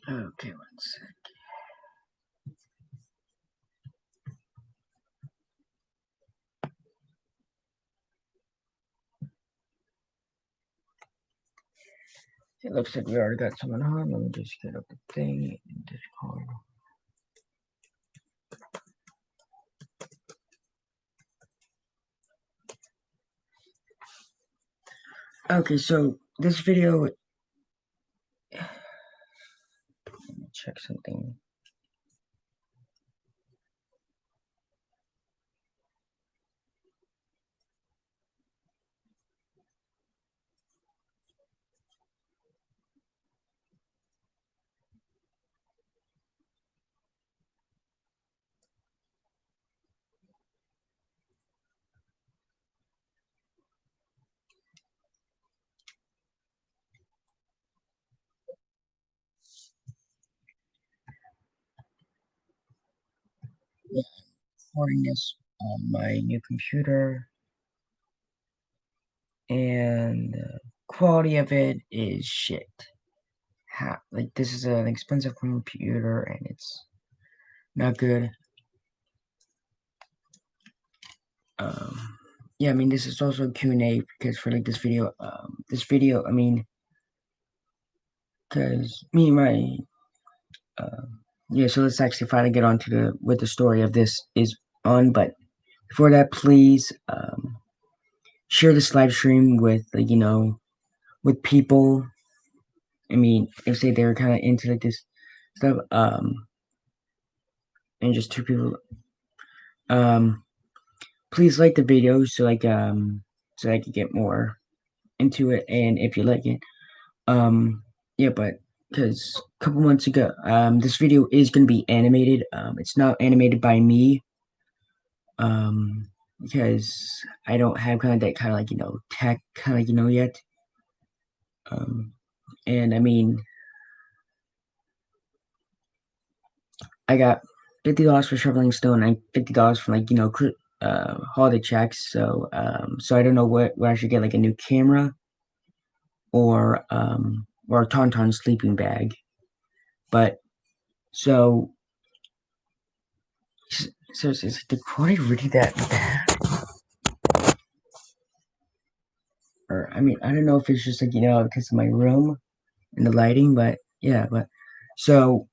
Okay, one sec. It looks like we already got someone on. Let me just get up the thing in Discord. Okay, so this video, let me check something. Yeah, I'm recording this on my new computer, and the quality of it is shit. Like, this is an expensive computer, and it's not good. Yeah, I mean, this is also Q&A because for like this video, I mean, because me and my, yeah, so let's actually finally get on to what the story of this is on, but before that, please, share this live stream with, like, with people. I mean, if say they're kind of into like this stuff, and just two people, please like the video so like, so I can get more into it, and if you like it, yeah, but because a couple months ago, this video is going to be animated. It's not animated by me, because I don't have kind of that kind of like, tech kind of, yet. And I mean, I got $50 for shoveling stone and $50 for like, holiday checks. So, so I don't know what I should get, like a new camera or a Tauntaun sleeping bag. But so seriously, is the quality really that bad? Or I mean, I don't know if it's just like, because of my room and the lighting, but yeah, but so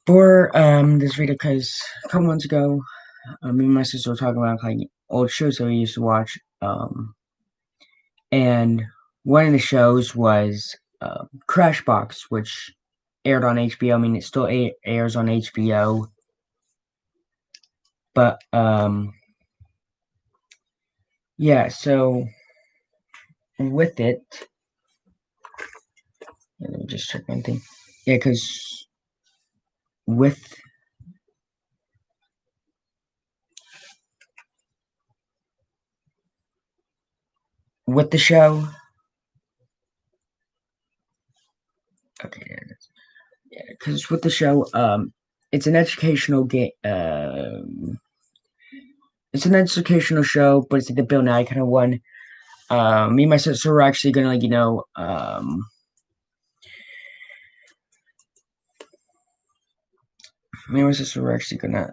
for this video, because a couple months ago, me and my sister were talking about like old shows that we used to watch, and one of the shows was Crashbox, which aired on HBO. I mean, it still airs on HBO, but yeah. So with it, let me just check one thing. Yeah, because with the show, okay, yeah, because with the show, it's an educational game. It's an educational show, but it's like the Bill Nye kind of one. Me and my sister were actually gonna like, me and my sister were actually gonna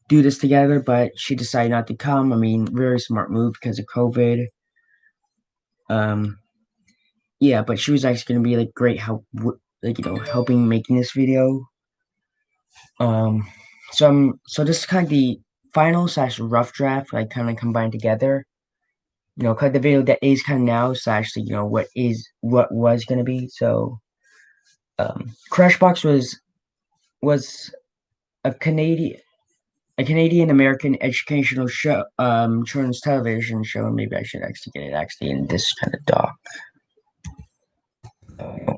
do this together, but she decided not to come. I mean, very smart move because of COVID. Yeah, but she was actually gonna be like great help, like, helping making this video. Um, so this is kind of the final slash rough draft, like kind of combined together. Kind of the video that is kind of now slash, what was gonna be. So, Crashbox was a Canadian American educational show, children's television show. Maybe I should actually get it actually in this kind of doc. Uh,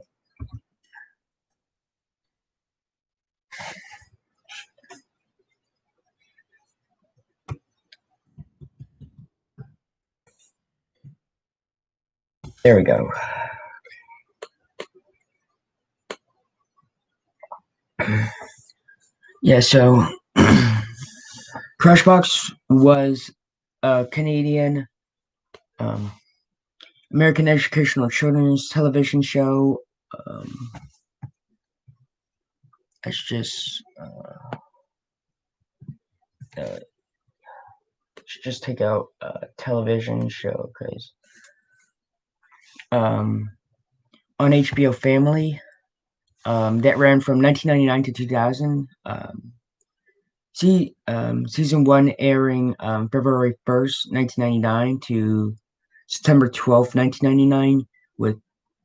there we go. Yeah, so Crashbox was a Canadian, American educational children's television show. let's just take out a television show because on HBO Family that ran from 1999 to 2000. Season 1 airing February 1st, 1999 to September 12th, 1999 with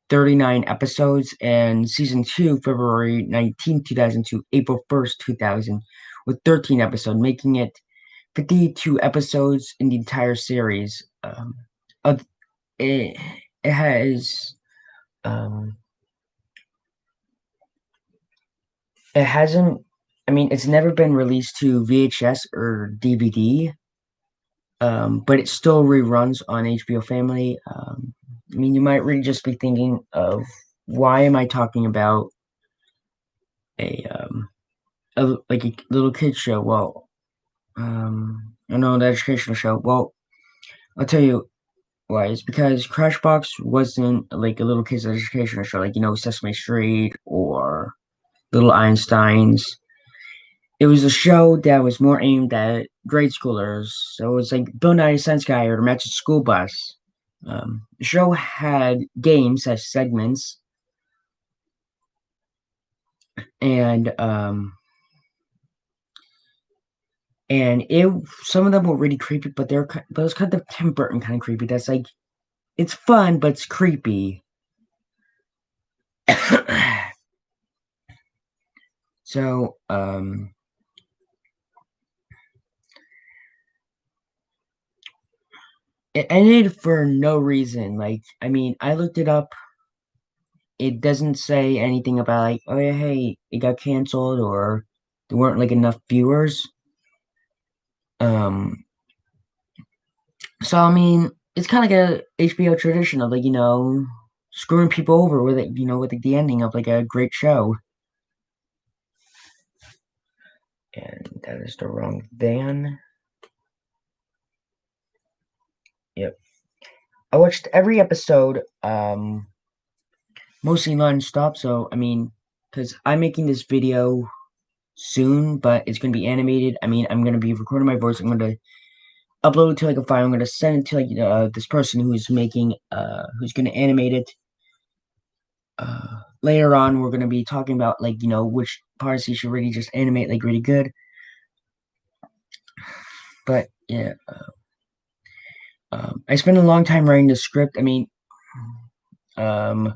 39 episodes, and Season 2 February 19th, 2000 to April 1st, 2000 with 13 episodes, making it 52 episodes in the entire series. It has it hasn't. I mean, it's never been released to VHS or DVD, but it still reruns on HBO Family. I mean, you might really just be thinking of why am I talking about a like a little kid show? Well, I know an educational show. Well, I'll tell you why. It's because Crashbox wasn't like a little kid's educational show, like Sesame Street or Little Einsteins. It was a show that was more aimed at grade schoolers. So it was like Bill Nye the Science Guy or the Magic School Bus. The show had games as segments, and it some of them were really creepy, but those kind of Tim Burton kind of creepy. That's like it's fun, but it's creepy. So it ended for no reason. Like, I mean, I looked it up. It doesn't say anything about like, oh yeah, hey, it got canceled or there weren't like enough viewers. Um, so I mean, it's kind of like a HBO tradition of like screwing people over with it, with like, the ending of like a great show. And that is the wrong van. Yep. I watched every episode, mostly non-stop. So I mean, because I'm making this video soon, but it's gonna be animated. I mean, I'm gonna be recording my voice. I'm gonna upload it to like a file. I'm gonna send it to like this person who's making who's gonna animate it. Later on, we're gonna be talking about like which parts you should really just animate like really good. But yeah, I spent a long time writing the script. I mean, and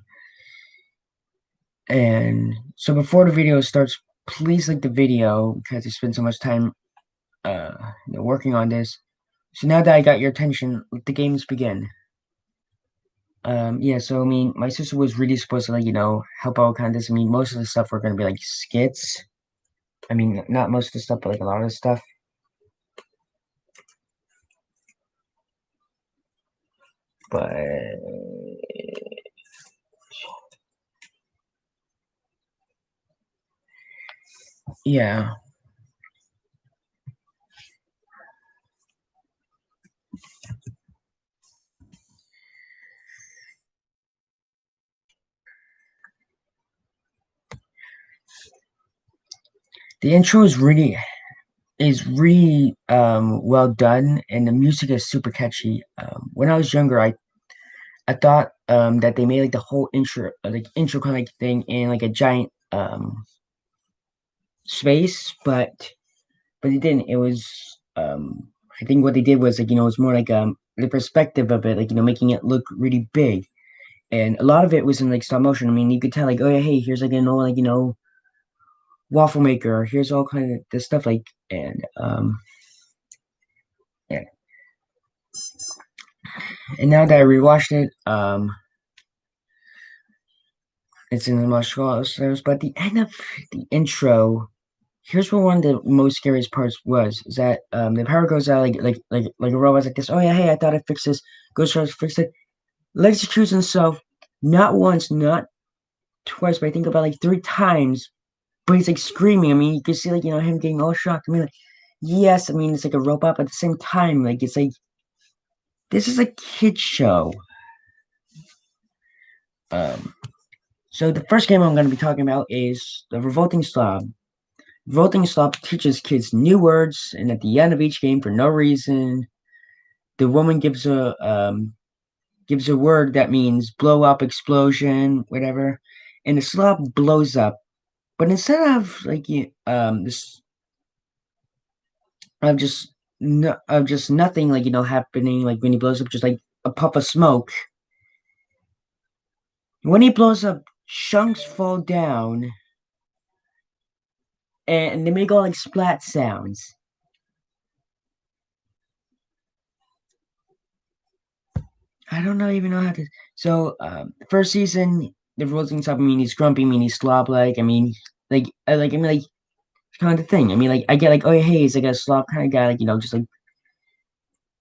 so before the video starts, please like the video because I spent so much time working on this. So now that I got your attention, let the games begin. Yeah, so I mean, my sister was really supposed to like, help out kind of this. I mean, most of the stuff were gonna be like skits. I mean, not most of the stuff, but like a lot of the stuff. But yeah. The intro is really well done and the music is super catchy. When I was younger, I thought that they made like the whole intro kind of like thing in like a giant space, but it didn't. It was I think what they did was like it's more like the perspective of it, like making it look really big, and a lot of it was in like stop motion. I mean, you could tell like, oh yeah, hey, here's like like waffle maker. Here's all kind of this stuff like, and yeah. And now that I rewatched it, it's in the much scholars, but the end of the intro. Here's what one of the most scariest parts was is that the power goes out like a robot's like this. Oh yeah, hey, I thought I fixed this. Goes tries to fix it. Executes himself not once, not twice, but I think about like 3 times. But he's like screaming. I mean, you can see like him getting all shocked. I mean, like yes, I mean it's like a robot, but at the same time, like it's like this is a kid show. Um, So the first game I'm going to be talking about is the Revolting Slob. Revolting Slob teaches kids new words, and at the end of each game, for no reason, the woman gives a word that means blow up, explosion, whatever, and the slob blows up. But instead of like this of just nothing like happening like when he blows up, just like a puff of smoke. When he blows up, chunks fall down, and they make all like splat sounds. I don't know even know how to. So, first season, the rules and stuff. I mean, he's grumpy. I mean, he's slob like. I mean, I mean, like kind of thing. I mean, like I get like, oh hey, he's like a slob kind of guy, like just like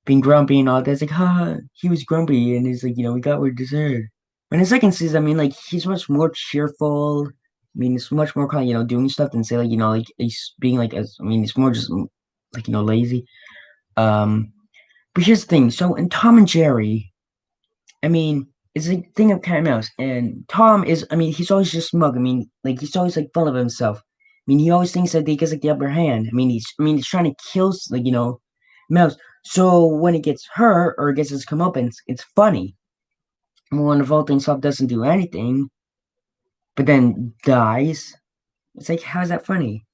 being grumpy and all that. It's like, huh, he was grumpy, and he's like, we got what we deserved. But in the second season, I mean, like he's much more cheerful. I mean, it's much more kind of doing stuff than say like like he's being like as. I mean, it's more just like lazy. Um, but here's the thing. So in Tom and Jerry, I mean, it's a thing of cat and mouse, and Tom is. I mean, he's always just smug. I mean, like he's always like full of himself. I mean, he always thinks that he gets like the upper hand. I mean, he's trying to kill like Mouse. So when it gets hurt or it gets his comeuppance, it's funny. When the Revolting Self doesn't do anything, but then dies, it's like, how's that funny?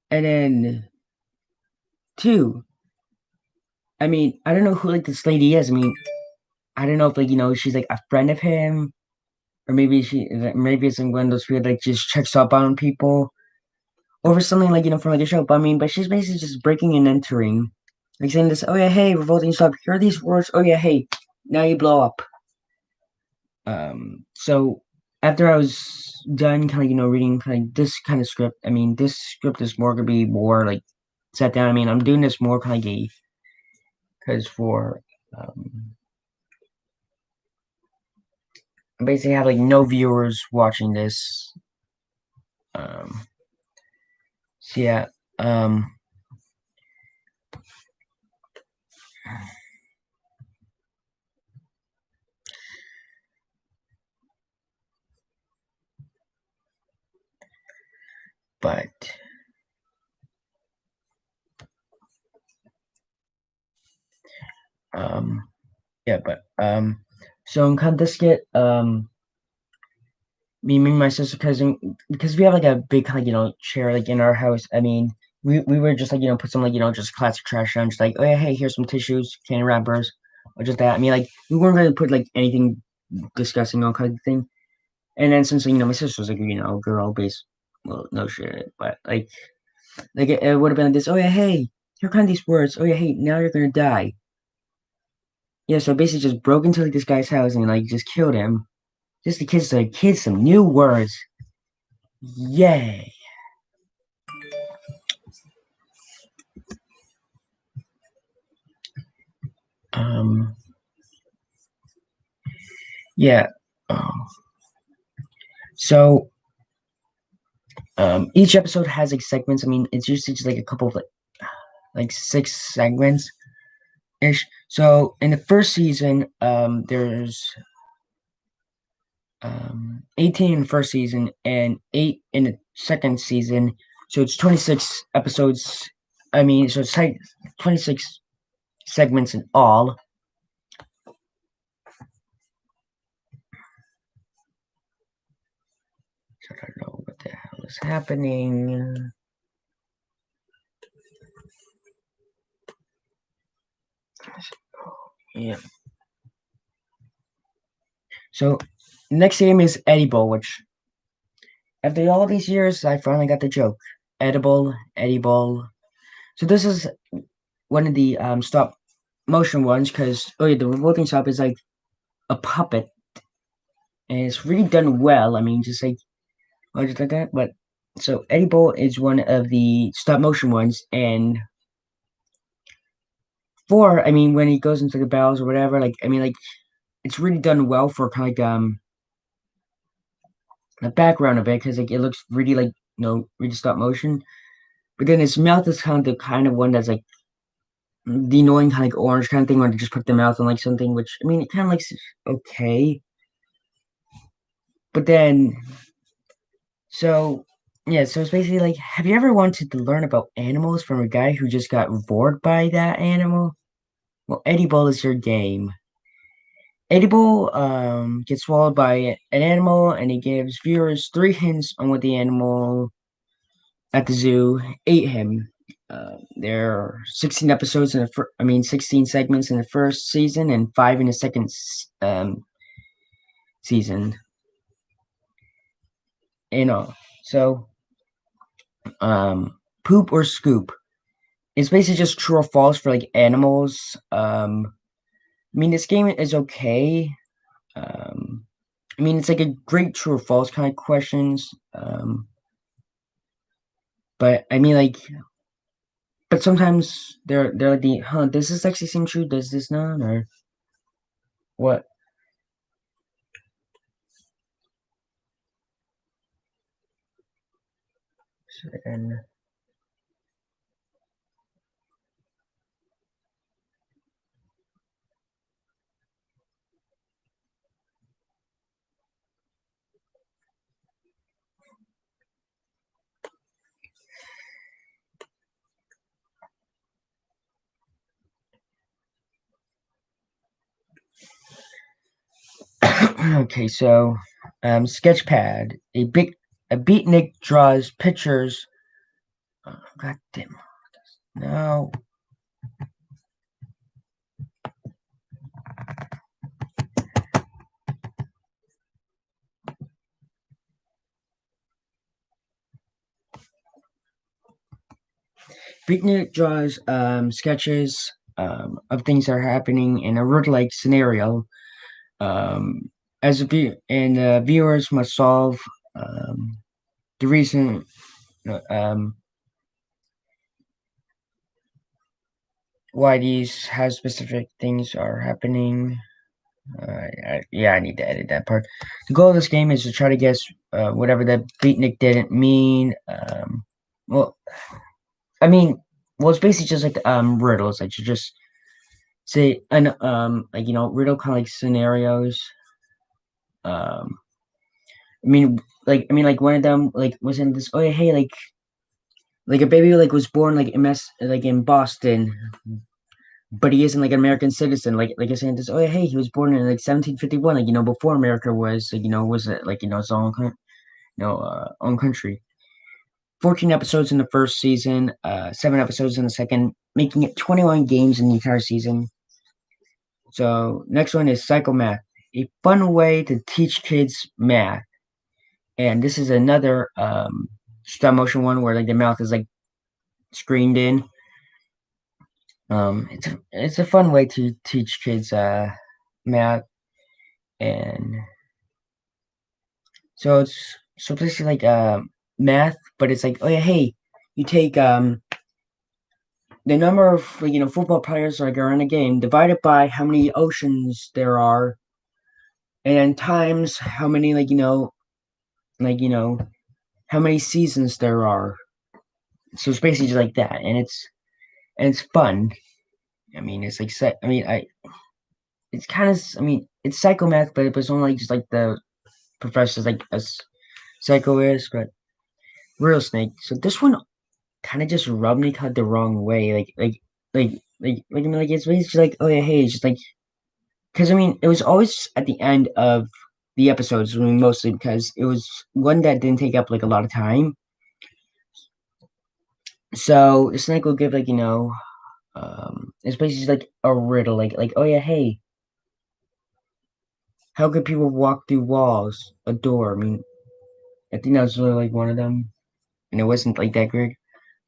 And then two, I mean, I don't know who like this lady is. I mean, I don't know if like she's like a friend of him, or maybe it's in one of those weird like just checks up on people over something like from like a show. But I mean, but she's basically just breaking and entering, like saying this. Oh yeah, hey, Revolting Self, here are these words. Oh yeah, hey, now you blow up. So after I was done kind of, reading kind of this kind of script, I mean, this script is more gonna be more like set down. I mean, I'm doing this more kind of gay because for um, I basically have like no viewers watching this. Um, so yeah, but um, yeah, but so in kind of this skit, me and my sister cousin because we have like a big like chair like in our house. I mean, we were just like put some like just classic trash down, just like oh yeah, hey, here's some tissues, candy wrappers, or just that. I mean, like we weren't gonna put like anything disgusting or kind of thing. And then since my sister was like girl based, well no shit, but like it would have been like this. Oh yeah, hey, here come these words. Oh yeah, hey, now you're gonna die. Yeah, so basically just broke into like this guy's house and like just killed him. Just to kids like kids some new words. Yay. Um, yeah. Um, so each episode has like segments. I mean, it's usually just like a couple of like six segments ish. So in the first season, there's 18 in the first season and 8 in the second season. So it's 26 episodes. I mean, so it's like 26 segments in all. So I don't know what the hell is happening. Yeah. So next game is Edible, which after all these years, I finally got the joke. Edible, edible. So this is one of the stop motion ones because oh yeah, the revolting stop is like a puppet and it's really done well. I mean, just like just like that. But so edible is one of the stop motion ones, and four, I mean, when he goes into the barrels or whatever, like I mean, like it's really done well for kind of like the background of it because like it looks really like really stop motion. But then his mouth is kind of the kind of one that's like the annoying kind of like orange kind of thing where they just put their mouth on like something, which I mean it kind of looks okay. But then, so yeah, so it's basically like, have you ever wanted to learn about animals from a guy who just got bored by that animal? Well, Eddie Bowl is your game. Eddie Bowl gets swallowed by an animal, and he gives viewers three hints on what the animal at the zoo ate him. There are 16 episodes in the 16 segments in the first season and five in the second season. You know, so poop or scoop. It's basically just true or false for like animals. This game is okay. It's like a great true or false kind of questions. But but sometimes they're like does this actually seem true? Does this not? Or what? And okay, so Sketchpad. A beatnik draws pictures. Oh, God damn. No. Beatnik draws sketches of things that are happening in a road-like scenario. Um, Viewers must solve the reason um, why these how specific things are happening. Yeah, I need to edit that part. The goal of this game is to try to guess whatever the beatnik didn't mean. Well, I mean, it's basically just like riddles. Like you just say and riddle kind of like scenarios. Um, like one of them like was in this. Oh yeah, hey, like a baby like was born like in Boston, but he isn't like an American citizen. Like I saying this. Oh yeah, hey, he was born in like 1751. Like before America was was it like its own own country. 14 episodes in the first season, 7 episodes in the second, making it 21 games in the entire season. So next one is Psychomath, a fun way to teach kids math. And this is another stop motion one where like the mouth is like screened in. It's a fun way to teach kids math, and so basically like math, but it's like, oh yeah, hey, you take the number of football players like are in a game divided by how many oceans there are, and then times how many like how many seasons there are. So it's basically just like that, and it's fun. It's like it's kind of it's psychomath, but it was only like just like the professors like as psycho is, but real snake. So this one kind of just rubbed me kind of the wrong way. It's basically like, oh yeah, hey, it's just like because it was always at the end of the episodes, mostly because it was one that didn't take up like a lot of time. So Snake will give it's basically like a riddle, like oh yeah, hey, how could people walk through walls? A door. I think that was really like one of them, and it wasn't like that great.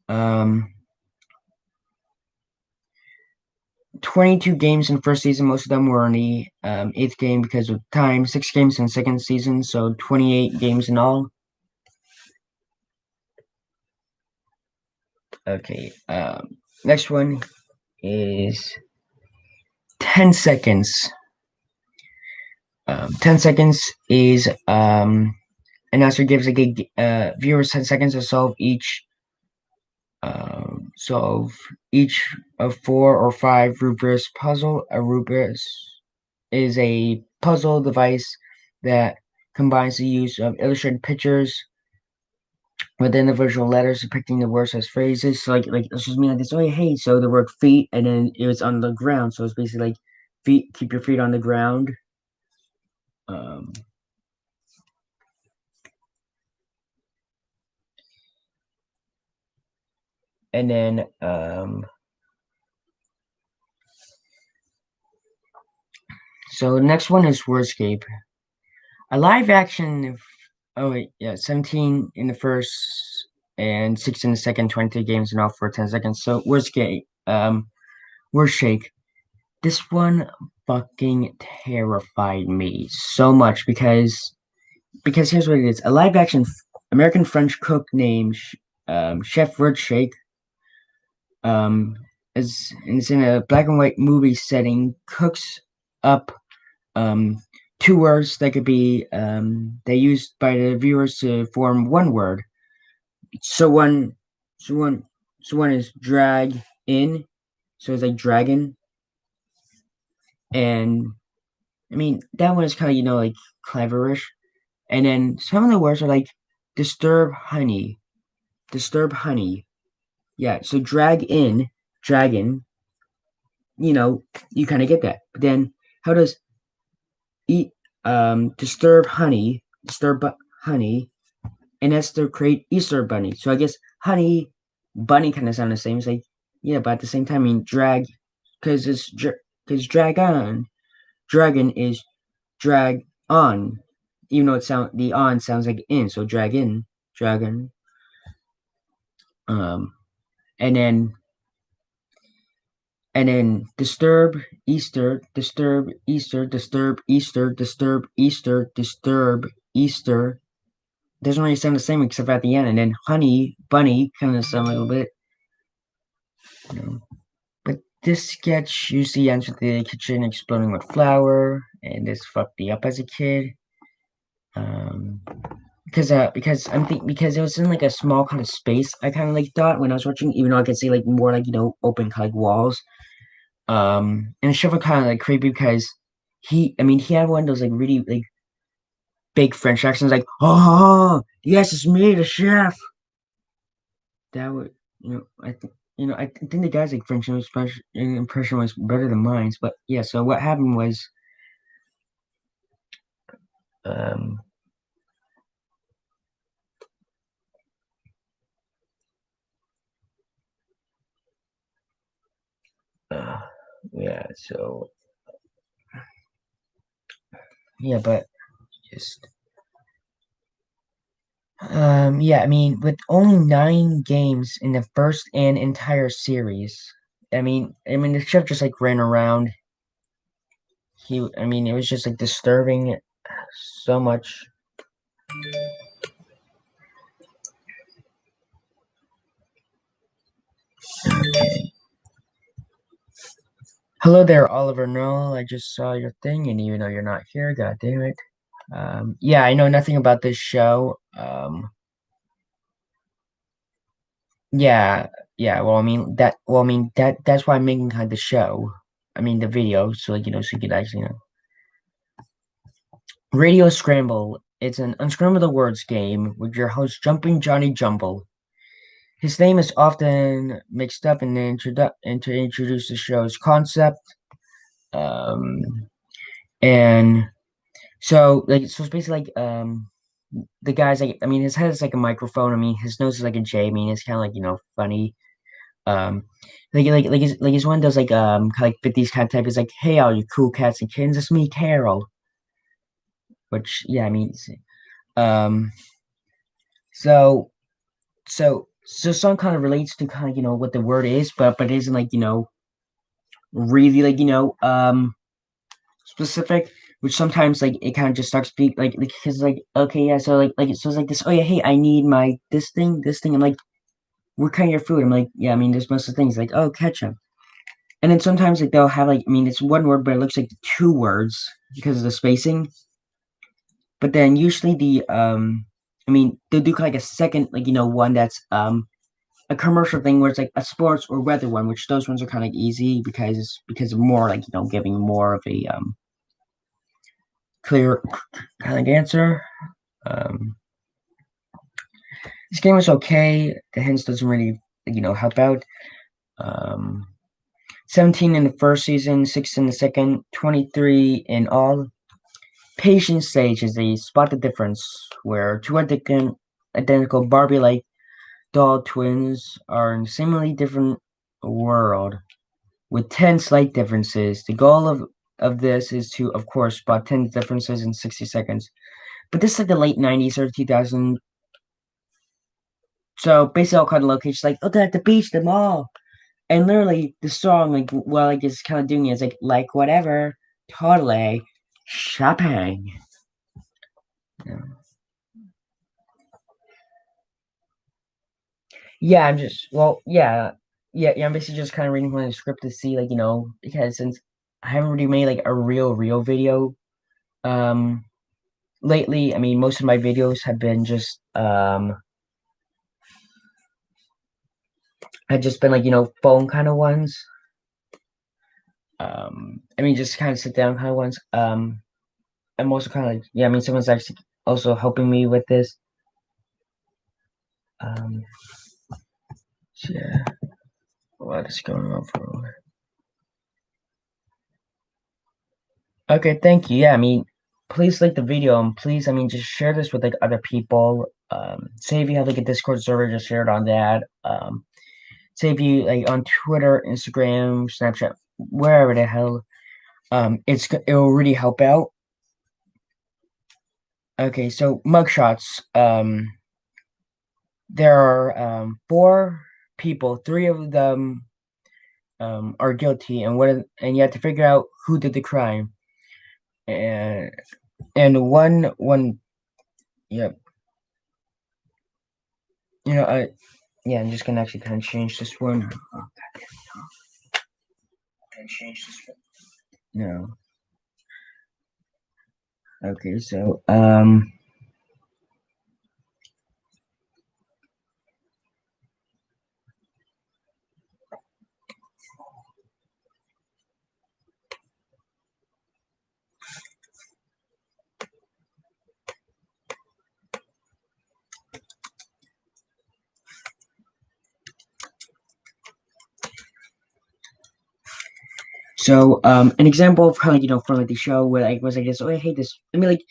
Um, 22 games in the first season. Most of them were in the eighth game because of time. 6 games in the second season, so 28 games in all. Okay. Next one is 10 seconds. 10 seconds is announcer gives like a viewers 10 seconds to solve each of 4 or 5 Rubik's puzzle. A Rubik's is a puzzle device that combines the use of illustrated pictures with individual letters depicting the words as phrases. So like let's just mean like this. Oh yeah, hey, so the word feet, and then it was on the ground. So it's basically like feet, keep your feet on the ground. Um, and then so the next one is Wordscape. A live action. Oh wait, yeah, 17 in the first and 6 in the second, 23 games and all for 10 seconds. So Wordscape. Wordshake. This one fucking terrified me so much because here's what it is: a live action American French cook named Chef Wordshake um is in a black and white movie setting, cooks up um two words that could be they used by the viewers to form one word. So one so one so one is drag in, so it's like dragon, and I mean that one is kind of like cleverish. And then some of the words are like disturb honey. Yeah, so drag in, dragon, you kind of get that. But then how does eat disturb honey, and that's to create Easter bunny. So I guess honey, bunny kind of sound the same. It's like yeah, but at the same time, I mean drag, because because dragon is drag on, even though the on sounds like in, so drag in, dragon. Um, and then disturb Easter, disturb Easter, disturb Easter, disturb Easter, disturb Easter. Doesn't really sound the same except at the end. And then honey, bunny kind of sound a little bit. You know. But this sketch usually ends with the kitchen exploding with flour, and this fucked me up as a kid. Um, because it was in like a small kind of space. I kind of like thought when I was watching, even though I could see like more like open kind of like walls. And the chef was kind of like creepy because he had one of those like really like big French accents, like, oh, yes, it's me, the chef. That would, I think the guy's like French impression was better than mine. But yeah, so what happened was, um, uh, yeah, so yeah, but just yeah, I mean, with only 9 games in the first and entire series, the chef just like ran around. It was just like disturbing so much. Hello there, Oliver Noel. I just saw your thing, and even though you're not here, god damn it. Yeah, I know nothing about this show. Yeah, yeah. That's why I'm making kind of the show. The video, so like so you could actually Radio Scramble. It's an unscramble the words game with your host Jumping Johnny Jumble. His name is often mixed up in the and to introduce the show's concept. Um, and so it's basically like the guy's like his head is like a microphone. His nose is like a J. It's kind of like funny. Um, his one does like kind of like 50s kind of type is like, hey all you cool cats and kittens, it's me Carol. Which yeah, um, so so some kind of relates to kind of what the word is, but it isn't like really like specific, which sometimes like it kind of just starts being like because like okay yeah so so it's like this, oh yeah, hey, I need my this thing. I'm like, what kind of your food? I'm like, yeah, there's most of the things like, oh, ketchup. And then sometimes like they'll have like it's one word but it looks like 2 words because of the spacing. But then usually they'll do like a second like one that's a commercial thing where it's like a sports or weather one, which those ones are kind of easy because of more like giving more of a clear kind of answer. This game was okay. The hints doesn't really, help out. 17 in the first season, 6 in the second, 23 in all. Patient stage is a spot the difference, where two identical Barbie-like doll twins are in a seemingly different world with 10 slight differences. The goal of this is to, of course, spot 10 differences in 60 seconds. But this is like the late 90s or 2000s. So basically all kind of locations like, oh, they're at the beach, the mall. And literally the song, it's kind of doing it, it's like whatever, totally, shopping. Yeah. Yeah, I'm basically just kind of reading from the script to see, because since I haven't really made like a real video, um, lately. I mean, most of my videos have been just, had just been like, phone kind of ones. I mean, just kind of sit down kind of ones. I'm also kind of like, yeah, I mean, someone's actually also helping me with this. Um, so yeah, what is going on for? Okay, thank you. Yeah, I mean, please like the video and please, I mean, just share this with like other people. Say if you have like a Discord server, just share it on that. Say if you like on Twitter, Instagram, Snapchat, wherever the hell. It will really help out. Okay, so mugshots. There are four people. Three of them are guilty, and you have to figure out who did the crime. And one, yep. You know, I yeah, I'm just gonna actually kind of change this one. Oh, can change this one. No. Okay, so an example of kind of from like the show where like was like this. Oh, I hate this. I mean, like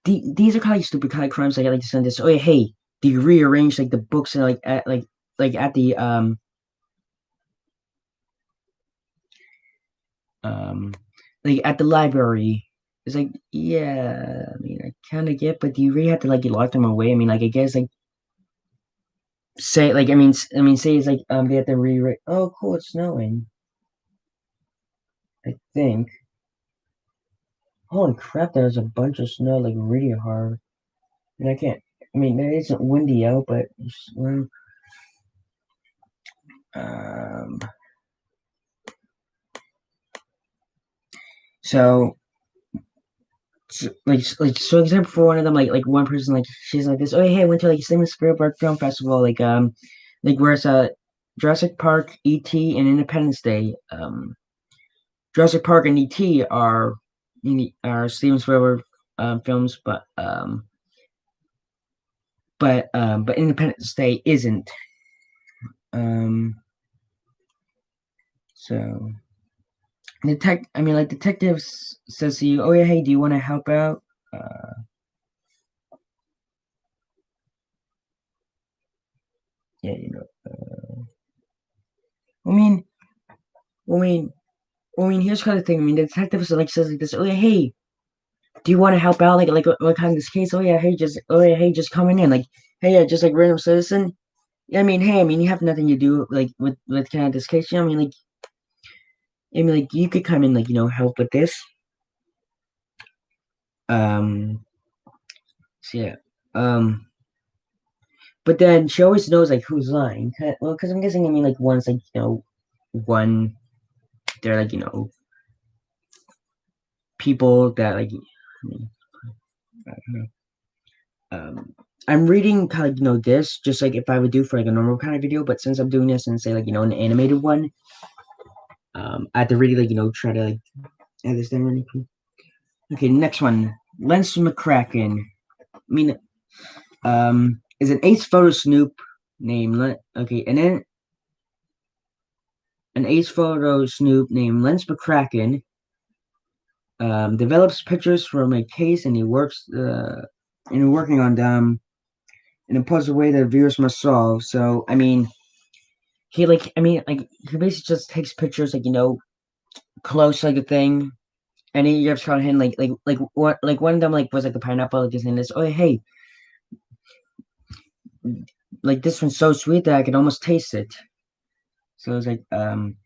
these are kind of stupid kind of crimes. Like I like to send this. Oh, yeah, hey, do you rearrange like the books and at the um like at the library? It's like, yeah, I mean, I kind of get, but do you really have to like lock them away? I mean, like I guess like say like say it's like they have to rewrite. Oh, cool, it's snowing. I think. Holy crap, there's a bunch of snow like really hard, and I can't. I mean, it isn't windy out, but um. So so example for one of them like one person like she's like this, oh hey, I went to like Steven Spielberg Film Festival like where it's Jurassic Park, E.T. and Independence Day. Jurassic Park and E.T. are Steven Spielberg films, but Independence Day isn't. um so detectives says to you, oh yeah, hey, do you want to help out? Yeah, I mean, I mean, here's kind of thing. I mean, the detective says like this. Oh yeah, hey, do you want to help out? Like kind of this case. Oh yeah, hey, just coming in. Like, hey, yeah, just like random citizen. Yeah, I mean, hey, I mean, you have nothing to do like with kind of this case. You know, you could come in like help with this. Um, so yeah. But then she always knows like who's lying. Well, because I'm guessing. I mean, like one's like one. They're like people that like. I mean, I don't know. I'm reading kind of this just like if I would do for like a normal kind of video, but since I'm doing this and say like an animated one, I have to really like try to like add this down really cool. Okay, next one. Lance McCracken. I mean, is an ace photo snoop named okay, and then an ace photo snoop named Lance McCracken develops pictures from a case, and he works and working on them in a puzzle way that viewers must solve. So, I mean, he basically just takes pictures, like, close, like, a thing, and he just trying to hit, what, like, one of them, like, was like the pineapple, like, just in this. Oh, hey, like, this one's so sweet that I can almost taste it. So it's like, and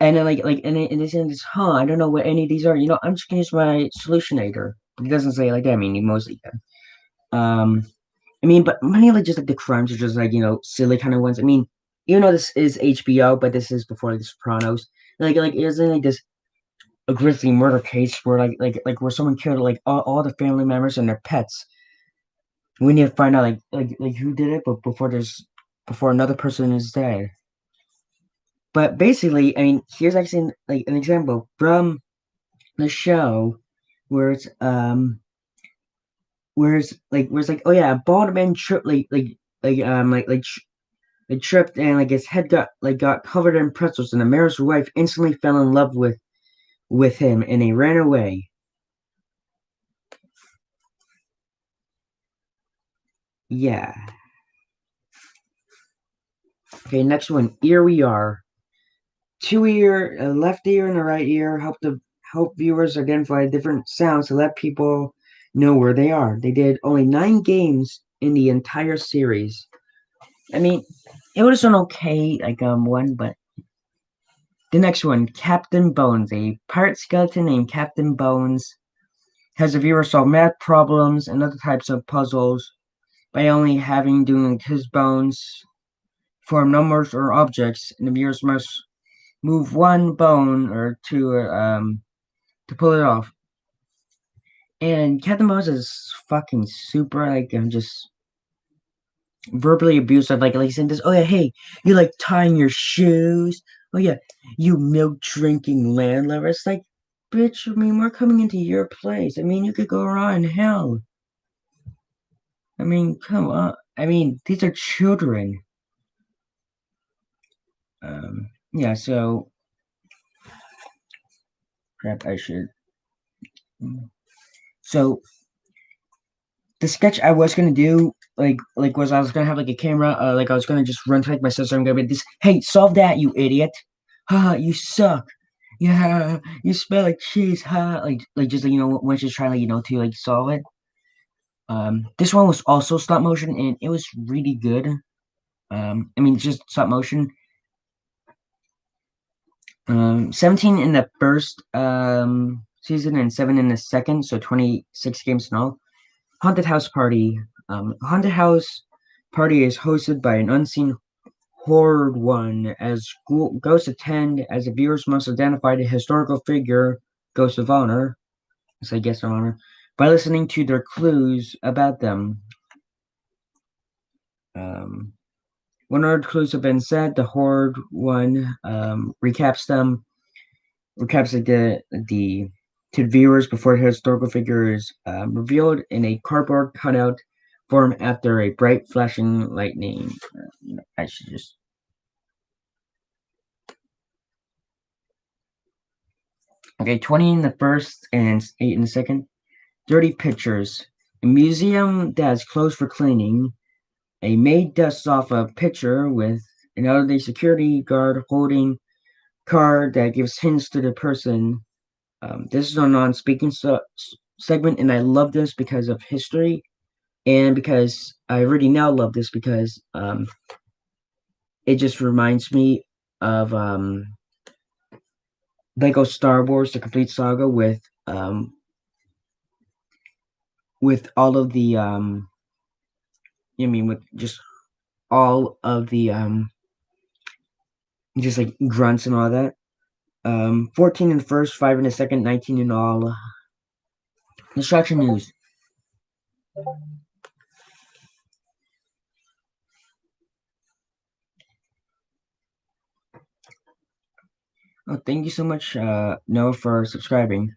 then, and it's in this, I don't know what any of these are. I'm just gonna use my solutionator. It doesn't say like that. I mean, he mostly can. I mean, but many of, like, just like the crimes are just, like, silly kind of ones. I mean, even though this is HBO, but this is before, like, The Sopranos. Like isn't, like, this a grisly murder case where, where someone killed, like, all the family members and their pets. We need to find out, like who did it, but before another person is dead. But basically, I mean, here's actually, like, an example from the show where it's where it's like, oh yeah, a bald man tripped, tripped, and, like, his head got covered in pretzels, and the mayor's wife instantly fell in love with him, and he ran away. Yeah. Okay, next one. Here we are. Two ear, a left ear and a right ear help viewers identify different sounds to let people know where they are. They did only 9 games in the entire series. I mean, it would have done okay, like, one, but the next one, Captain Bones, a pirate skeleton named Captain Bones, has the viewer solve math problems and other types of puzzles by only having doing his bones form numbers or objects, and the viewers must move one bone or two to pull it off. And Captain Bones is fucking super, like, I'm just verbally abusive. Like, saying this, oh yeah, hey, you like tying your shoes? Oh yeah, you milk drinking landlubber. It's like, bitch, I mean, we're coming into your place. I mean, you could go around in hell. I mean, come on. I mean, these are children. Yeah, so crap, I should. So the sketch I was gonna do, was I was gonna have, like, a camera, like, I was gonna just run to, like, my sister and go be this, hey, solve that, you idiot. Ha, you suck. Yeah, you smell like cheese, ha. Like, just, like, when she's trying, like, to, like, solve it. This one was also stop motion, and it was really good. I mean, just stop motion. 17 in the first season and 7 in the second, so 26 games in all. Haunted House Party. Haunted House Party is hosted by an unseen horrid one as ghosts attend, as the viewers must identify the historical figure, Ghost of Honor, so I guess of honor, by listening to their clues about them. Um, when our clues have been said, the horrid one recaps them, recaps, like, the to viewers before the historical figure is revealed in a cardboard cutout form after a bright flashing lightning. I should just. Okay, 20 in the first and 8 in the second. Dirty pictures. A museum that's closed for cleaning. A maid dusts off a picture with an elderly security guard holding card that gives hints to the person. This is a non-speaking segment, and I love this because of history, and because I already now love this because it just reminds me of Lego Star Wars: The Complete Saga with all of the with just all of the just, like, grunts and all that. 14 in the first, 5 in the second, 19 in all. Destruction news. Oh, thank you so much, Noah, for subscribing.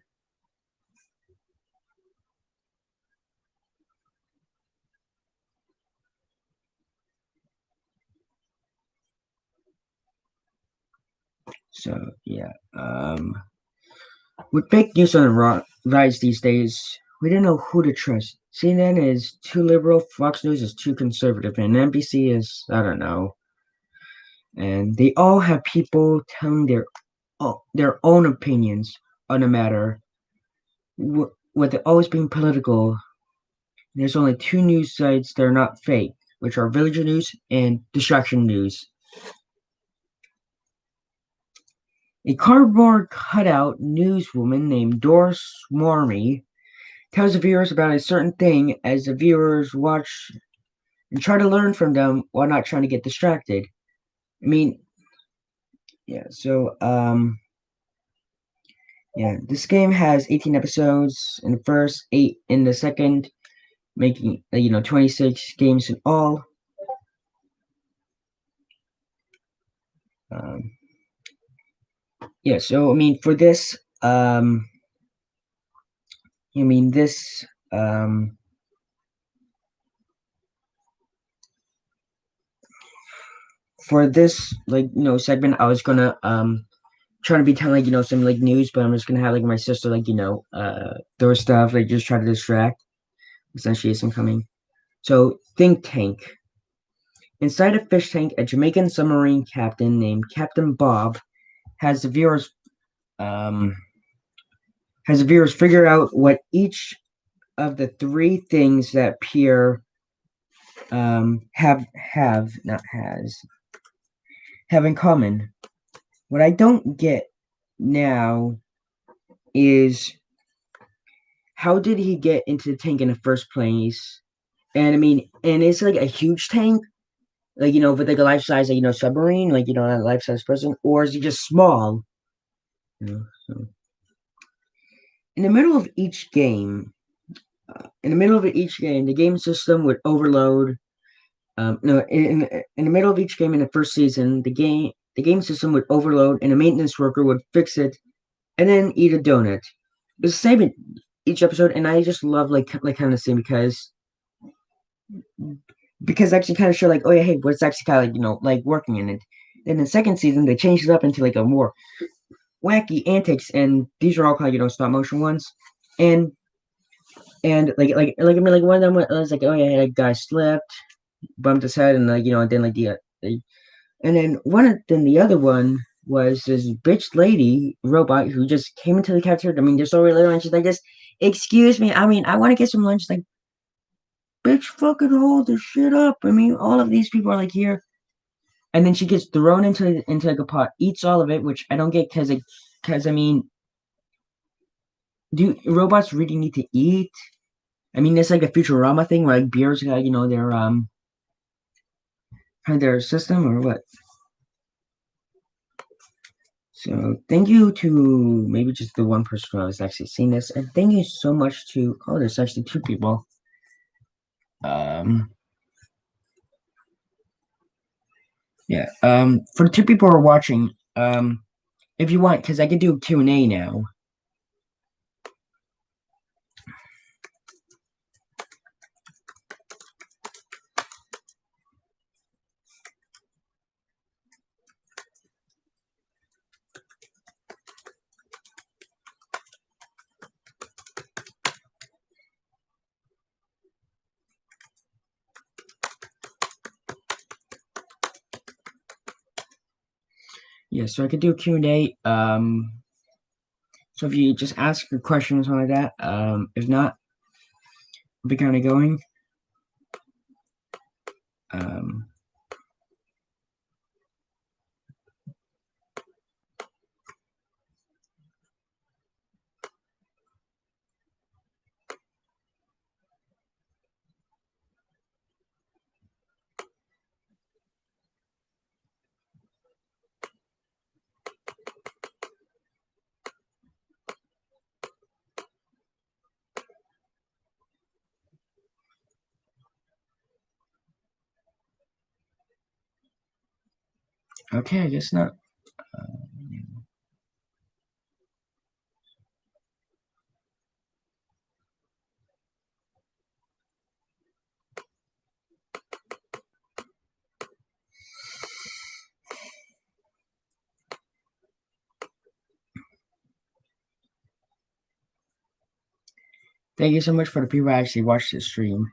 So yeah, with fake news on the rise these days, we don't know who to trust. CNN is too liberal, Fox News is too conservative, and NBC is, I don't know. And they all have people telling their own opinions on the matter, with it always being political. There's only two news sites that are not fake, which are Villager News and Distraction News. A cardboard cutout newswoman named Doris Swarmy tells the viewers about a certain thing as the viewers watch and try to learn from them while not trying to get distracted. I mean, yeah, so yeah, this game has 18 episodes in the first, 8 in the second, making 26 games in all. Um, yeah, so I mean for this I mean this for this segment I was gonna trying to be telling some like news, but I'm just gonna have like my sister throw stuff like just try to distract since she isn't coming. So think tank. Inside a fish tank, a Jamaican submarine captain named Captain Bob has the viewers um figure out what each of the three things that Pierre have not has have in common. What I don't get now is how did he get into the tank in the first place? And I mean, and it's like a huge tank, with like a life size, submarine, not a life size person, or is he just small? So in the middle of each game, the game system would overload. No, in the middle of each game in the first season, the game system would overload, and a maintenance worker would fix it, and then eat a donut. It's the same in each episode, and I just love like kind of the same because actually kind of show like, oh yeah, hey, what's actually kind of like working in it. Then the second season they changed it up into like a more wacky antics, and these are all kind of stop motion ones, and I mean like one of them was like, oh yeah, that guy slipped, bumped his head, and and then and then the other one was this bitch lady robot who just came into the cafeteria. I mean, there's so little, and she's like, "This, excuse me. I mean, I want to get some lunch." Like, bitch, fucking hold this shit up. I mean, all of these people are like here, and then she gets thrown into like a pot, eats all of it, which I don't get because I mean, do robots really need to eat? I mean, it's like a Futurama thing where like beers got their system or what? So thank you to maybe just the one person who has actually seen this, and thank you so much to there's actually two people. Um, yeah. For the two people who are watching, if you want, because I can do a Q&A now. Yeah, so I could do a Q&A. So if you just ask your question or something like that, if not, I'll be kind of going. Um, okay, I guess not. Thank you so much for the people who actually watched the stream.